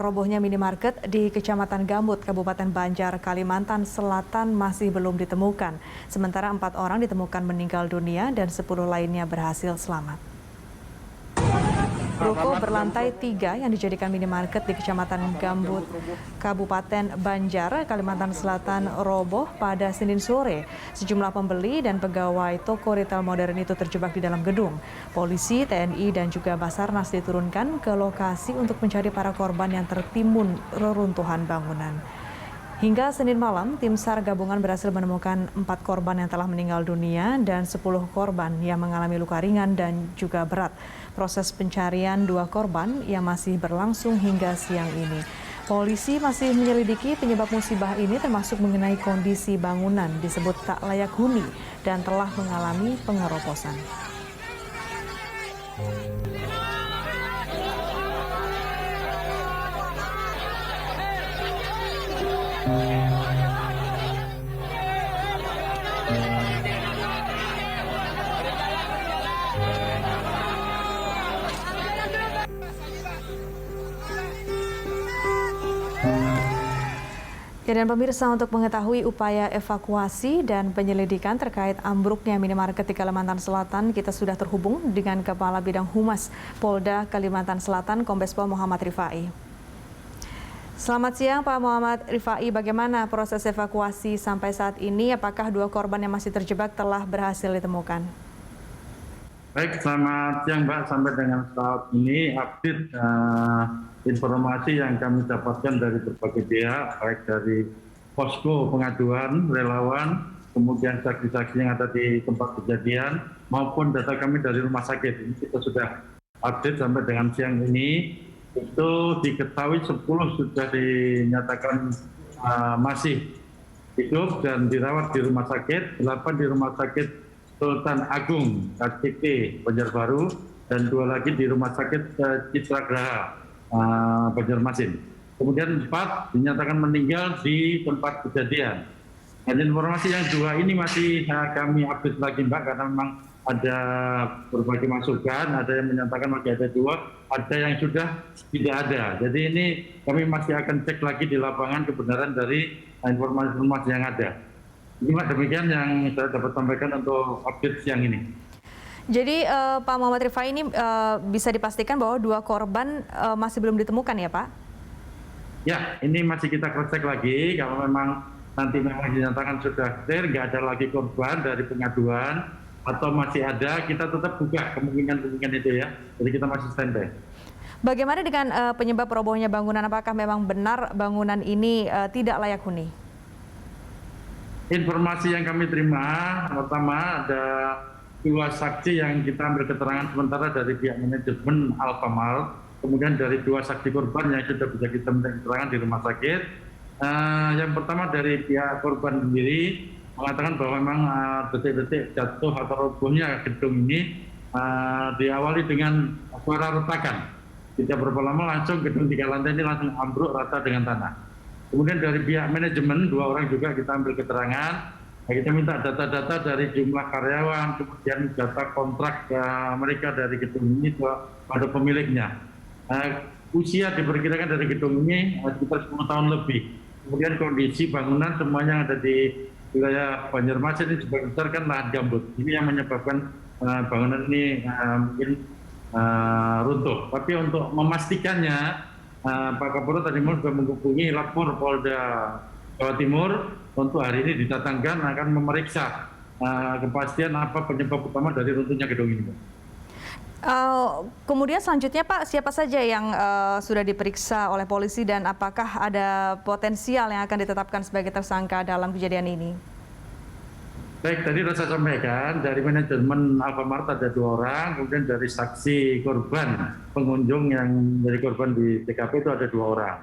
Robohnya minimarket di Kecamatan Gambut, Kabupaten Banjar, Kalimantan Selatan masih belum ditemukan. Sementara 4 orang ditemukan meninggal dunia dan 10 lainnya berhasil selamat. Ruko berlantai 3 yang dijadikan minimarket di Kecamatan Gambut, Kabupaten Banjar, Kalimantan Selatan roboh pada Senin sore. Sejumlah pembeli dan pegawai toko retail modern itu terjebak di dalam gedung. Polisi, TNI, dan juga Basarnas diturunkan ke lokasi untuk mencari para korban yang tertimbun reruntuhan bangunan. Hingga Senin malam, tim SAR gabungan berhasil menemukan 4 korban yang telah meninggal dunia dan 10 korban yang mengalami luka ringan dan juga berat. Proses pencarian 2 korban yang masih berlangsung hingga siang ini. Polisi masih menyelidiki penyebab musibah ini termasuk mengenai kondisi bangunan disebut tak layak huni dan telah mengalami pengeroposan. Dan pemirsa, untuk mengetahui upaya evakuasi dan penyelidikan terkait ambruknya minimarket di Kalimantan Selatan, kita sudah terhubung dengan Kepala Bidang Humas Polda Kalimantan Selatan, Kombes Pol Muhammad Rifai. Selamat siang Pak Muhammad Rifai, bagaimana proses evakuasi sampai saat ini? Apakah 2 korban yang masih terjebak telah berhasil ditemukan? Baik, selamat siang Mbak. Sampai dengan saat ini update informasi yang kami dapatkan dari berbagai pihak, baik dari posko pengaduan, relawan, kemudian saksi-saksi yang ada di tempat kejadian, maupun data kami dari rumah sakit. Ini kita sudah update sampai dengan siang ini. Itu diketahui 10 sudah dinyatakan masih hidup dan dirawat di rumah sakit, 8 di rumah sakit Sultan Agung KCP Banjarbaru, dan 2 lagi di rumah sakit Citra Graha Banjarmasin. Kemudian 4 dinyatakan meninggal di tempat kejadian. Dan informasi yang 2 ini masih kami update lagi Mbak, karena memang ada berbagai masukan, ada yang menyatakan masih ada 2, ada yang sudah tidak ada. Jadi ini kami masih akan cek lagi di lapangan kebenaran dari informasi-informasi yang ada. Ini demikian yang saya dapat sampaikan untuk update siang ini. Jadi Pak Muhammad Rifai, ini bisa dipastikan bahwa 2 korban masih belum ditemukan ya Pak? Ya, ini masih kita cek lagi. Kalau memang nanti memang dinyatakan sudah clear, nggak ada lagi korban dari pengaduan, atau masih ada, kita tetap buka kemungkinan itu ya. Jadi kita masih standby. Bagaimana dengan penyebab robohnya bangunan? Apakah memang benar bangunan ini tidak layak huni? Informasi yang kami terima, pertama ada 2 saksi yang kita ambil keterangan sementara dari pihak manajemen Alfamart, kemudian dari 2 saksi korban yang sudah bisa kita minta keterangan di rumah sakit. Yang pertama dari pihak korban sendiri mengatakan bahwa memang detik-detik jatuh atau robohnya gedung ini diawali dengan suara retakan. Tidak berapa lama langsung gedung 3 lantai ini langsung ambruk rata dengan tanah. Kemudian dari pihak manajemen 2 orang juga kita ambil keterangan. Kita minta data-data dari jumlah karyawan, kemudian data kontrak mereka dari gedung ini pada pemiliknya. Usia diperkirakan dari gedung ini sekitar 10 tahun lebih. Kemudian kondisi bangunan semuanya yang ada di wilayah Banjarmasin ini sebagian besar kan lahan gambut. Ini yang menyebabkan bangunan ini mungkin runtuh. Tapi untuk memastikannya, Pak Kapolres tadi sudah menghubungi lapor Polda Jawa Timur untuk hari ini didatangkan akan memeriksa kepastian apa penyebab utama dari runtuhnya gedung ini. Kemudian selanjutnya Pak, siapa saja yang sudah diperiksa oleh polisi dan apakah ada potensial yang akan ditetapkan sebagai tersangka dalam kejadian ini? Baik, tadi sudah saya sampaikan dari manajemen Alfamart ada 2 orang, kemudian dari saksi korban pengunjung yang dari korban di TKP itu ada 2 orang.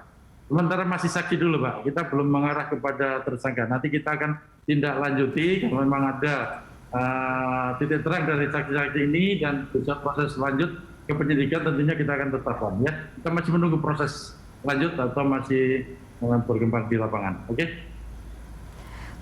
Sementara masih saksi dulu Pak, kita belum mengarah kepada tersangka. Nanti kita akan tindak lanjuti kalau memang ada titik terang dari saksi-saksi ini dan bisa proses lanjut ke penyidikan, tentunya kita akan tetapkan ya. Kita masih menunggu proses lanjut atau masih berkembang di lapangan. Oke?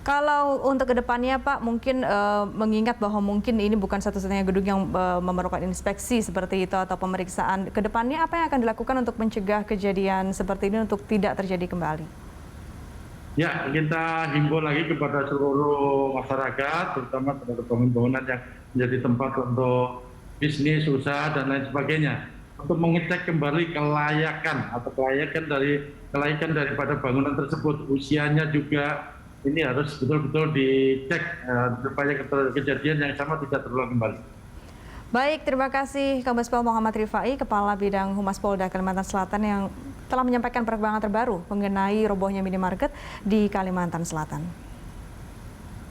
Kalau untuk kedepannya Pak, mungkin mengingat bahwa mungkin ini bukan satu-satunya gedung yang memerlukan inspeksi seperti itu atau pemeriksaan, kedepannya apa yang akan dilakukan untuk mencegah kejadian seperti ini untuk tidak terjadi kembali? Ya, kita himbau lagi kepada seluruh masyarakat, terutama terhadap bangunan yang menjadi tempat untuk bisnis, usaha, dan lain sebagainya, untuk mengecek kembali kelayakan daripada bangunan tersebut, usianya juga. Ini harus betul-betul dicek supaya kejadian yang sama tidak terulang kembali. Baik, terima kasih Kombes Pol Muhammad Rifai, Kepala Bidang Humas Polda Kalimantan Selatan yang telah menyampaikan perkembangan terbaru mengenai robohnya minimarket di Kalimantan Selatan.